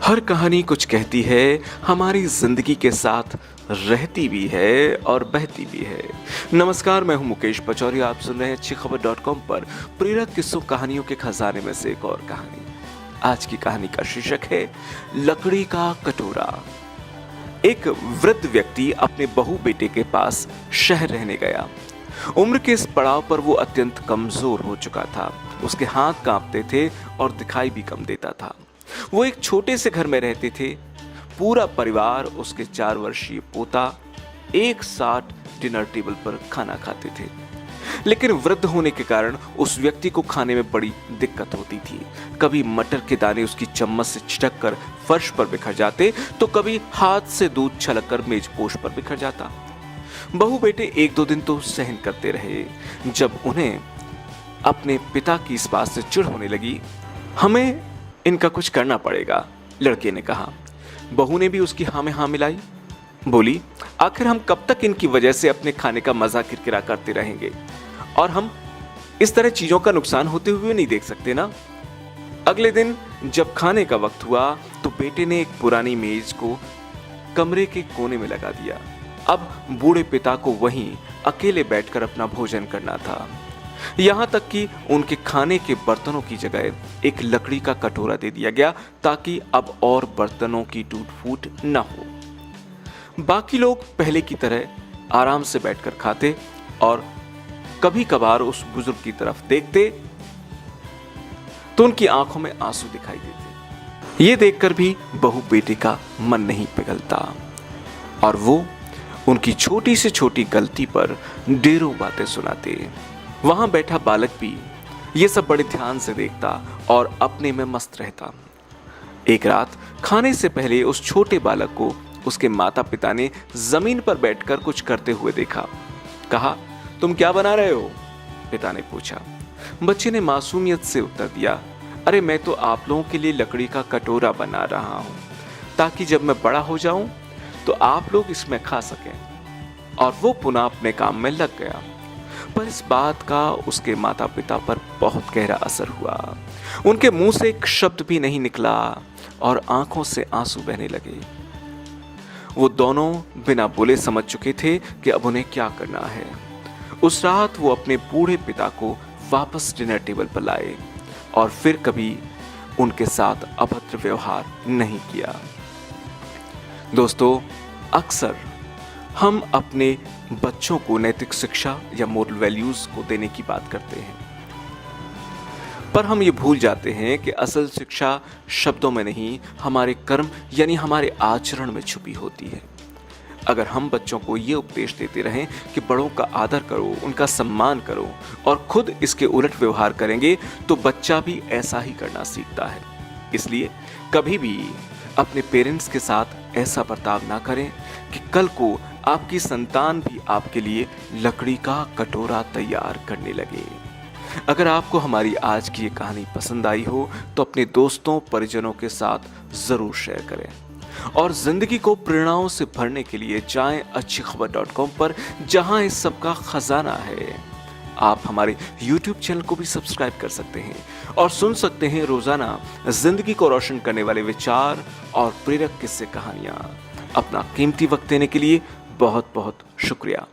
हर कहानी कुछ कहती है, हमारी जिंदगी के साथ रहती भी है और बहती भी है। नमस्कार, मैं हूं मुकेश पचौरी। आप सुन रहे हैं अच्छी खबर.com पर प्रेरक किस्सों कहानियों के खजाने में से एक और कहानी। आज की कहानी का शीर्षक है लकड़ी का कटोरा। एक वृद्ध व्यक्ति अपने बहू बेटे के पास शहर रहने गया। उम्र के इस पड़ाव पर वो अत्यंत कमजोर हो चुका था। उसके हाथ कांपते थे और दिखाई भी कम देता था। वो एक छोटे से घर में रहते थे। पूरा परिवार, उसके 4 वर्षीय पोता एक साथ डिनर टेबल पर खाना खाते थे। लेकिन वृद्ध होने के कारण उस व्यक्ति को खाने में बड़ी दिक्कत होती थी। कभी मटर के दाने उसकी चम्मच से छिटक कर फर्श पर बिखर जाते, तो कभी हाथ से दूध छलक कर मेजपोश पर बिखर जाता। बहू बेटे 1-2 दिन तो सहन करते रहे। जब उन्हें अपने पिता की इस बात से चिढ़ होने लगी, हमें इनका कुछ करना पड़ेगा, लड़के ने कहा। बहू ने भी उसकी हाँ में हाँ मिलाई। बोली, आखिर हम कब तक इनकी वजह से अपने खाने का मजा किरकिरा करते रहेंगे, और हम इस तरह चीजों का नुकसान होते हुए नहीं देख सकते ना। अगले दिन जब खाने का वक्त हुआ तो बेटे ने एक पुरानी मेज को कमरे के कोने में लगा दिया। अब बूढ़े पिता को वहीं अकेले बैठकर अपना भोजन करना था। यहां तक कि उनके खाने के बर्तनों की जगह एक लकड़ी का कटोरा दे दिया गया, ताकि अब और बर्तनों की टूट फूट न हो। बाकी लोग पहले की तरह आराम से बैठकर खाते और कभी कभार उस बुजुर्ग की तरफ देखते तो उनकी आंखों में आंसू दिखाई देते। ये देखकर भी बहू बेटे का मन नहीं पिघलता और वो उनकी छोटी से छोटी गलती पर ढेरों बातें सुनाते। वहां बैठा बालक भी ये सब बड़े ध्यान से देखता और अपने में मस्त रहता। एक रात खाने से पहले उस छोटे बालक को उसके माता पिता ने जमीन पर बैठकर कुछ करते हुए देखा। कहा, तुम क्या बना रहे हो? पिता ने पूछा। बच्चे ने मासूमियत से उत्तर दिया, अरे मैं तो आप लोगों के लिए लकड़ी का कटोरा बना रहा हूं, ताकि जब मैं बड़ा हो जाऊं तो आप लोग इसमें खा सकें। और वो पुनः अपने काम में लग गया। पर इस बात का उसके माता पिता पर बहुत गहरा असर हुआ। उनके मुंह से एक शब्द भी नहीं निकला और आंखों से आंसू बहने लगे। वो दोनों बिना बोले समझ चुके थे कि अब उन्हें क्या करना है। उस रात वो अपने बूढ़े पिता को वापस डिनर टेबल पर लाए और फिर कभी उनके साथ अभद्र व्यवहार नहीं किया। दोस्तों, अक्सर हम अपने बच्चों को नैतिक शिक्षा या मोरल वैल्यूज को देने की बात करते हैं, पर हम ये भूल जाते हैं कि असल शिक्षा शब्दों में नहीं, हमारे कर्म यानी हमारे आचरण में छुपी होती है। अगर हम बच्चों को ये उपदेश देते रहें कि बड़ों का आदर करो, उनका सम्मान करो, और खुद इसके उलट व्यवहार करेंगे, तो बच्चा भी ऐसा ही करना सीखता है। इसलिए कभी भी अपने पेरेंट्स के साथ ऐसा बर्ताव ना करें कि कल को आपकी संतान भी आपके लिए लकड़ी का कटोरा तैयार करने लगे। अगर आपको हमारी आज की ये कहानी पसंद आई हो तो अपने दोस्तों परिजनों के साथ जरूर शेयर करें, और जिंदगी को प्रेरणाओं से भरने के लिए जाएं अच्छी खबर.com पर, जहां इस सब का खजाना है। आप हमारे YouTube चैनल को भी सब्सक्राइब कर सकते हैं और सुन सकते हैं रोजाना जिंदगी को रोशन करने वाले विचार और प्रेरक किस्से कहानियां। अपना कीमती वक्त देने के लिए बहुत बहुत शुक्रिया।